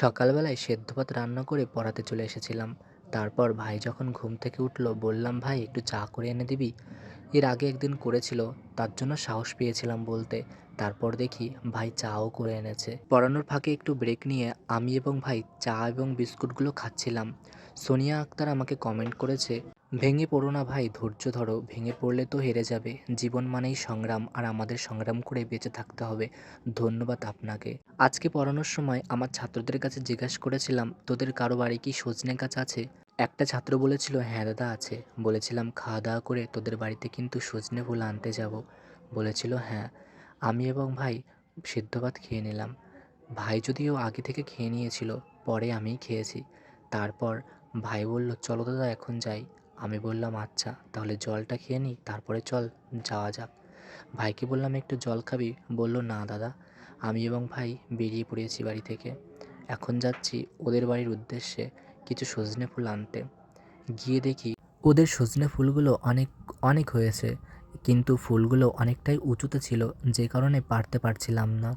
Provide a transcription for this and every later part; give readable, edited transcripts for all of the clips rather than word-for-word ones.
সকালবেলায় সেদ্ধ ভাত রান্না করে পড়াতে চলে এসেছিলাম। তারপর ভাই যখন ঘুম থেকে উঠলো বললাম, ভাই একটু চা করে এনে দিবি। এর আগে একদিন করেছিল, তার জন্য সাহস পেয়েছিলাম বলতে। তারপর দেখি ভাই চাও করে এনেছে। পড়ানোর ফাঁকে একটু ব্রেক নিয়ে আমি এবং ভাই চা এবং বিস্কুটগুলো খাচ্ছিলাম। সোনিয়া আক্তার আমাকে কমেন্ট করেছে, ভেঙে পড়ো না ভাই, ধৈর্য ধরো, ভেঙে পড়লে তো হেরে যাবে। জীবন মানেই সংগ্রাম, আর আমাদের সংগ্রাম করে বেঁচে থাকতে হবে। ধন্যবাদ আপনাকে। আজকে পড়ানোর সময় আমার ছাত্রদের কাছে জিজ্ঞাসা করেছিলাম, তোদের কারো বাড়ি কি সজনে গাছ আছে? একটা ছাত্র বলেছিল, হ্যাঁ দাদা আছে। বলেছিলাম, খাওয়া দাওয়া করে তোদের বাড়িতে কিন্তু সজনে ফুল আনতে যাব। বলেছিল হ্যাঁ। আমি এবং ভাই সেদ্ধ ভাত খেয়ে নিলাম। ভাই যদিও আগে থেকে খেয়ে নিয়েছিল, পরে আমিই খেয়েছি। তারপর ভাই বলল, চলো দাদা এখন যাই। আমি বললাম, আচ্ছা তাহলে জলটা খেয়ে নিই, তারপরে চল যাওয়া যাক। ভাইকে বললাম, একটু জল খাবি? বলল, না দাদা। আমি এবং ভাই বেরিয়ে পড়েছি বাড়ি থেকে। এখন যাচ্ছি ওদের বাড়ির উদ্দেশ্যে কিছু সজনে ফুল আনতে। গিয়ে দেখি ওদের সজনে ফুলগুলো অনেক অনেক হয়েছে, কিন্তু ফুলগুলো অনেকটাই উঁচুতে ছিল, যে কারণে পারতে পারছিলাম না।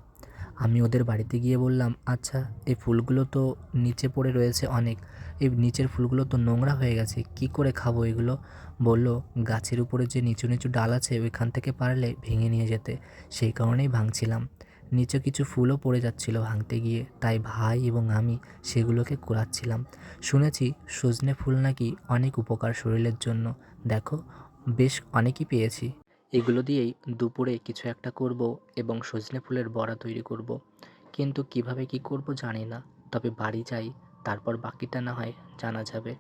আমি ওদের বাড়িতে গিয়ে বললাম, আচ্ছা এই ফুলগুলো তো নিচে পড়ে রয়েছে অনেক, এই নিচের ফুলগুলো তো নোংরা হয়ে গেছে, কি করে খাবো এগুলো? বলল, গাছের উপরে যে নিচু নিচু ডাল আছে ওইখান থেকে পারলে ভেঙে নিয়ে যেতে, সেই কারণেই ভাঙছিলাম। নিচে কিছু ফুলও পড়ে যাচ্ছিল ভাঙতে গিয়ে, তাই ভাই এবং আমি সেগুলোকে কুড়াচ্ছিলাম। শুনেছি সজনে ফুল নাকি অনেক উপকার শরীরের জন্য। দেখো, বেশ অনেকই পেয়েছি। এগুলো দিয়েই দুপুরে কিছু একটা করব এবং সজনে ফুলের বড়া তৈরি করব। কিন্তু কিভাবে কি করব জানি না। তবে বাড়ি যাই, তারপর বাকিটা না হয় জানা যাবে।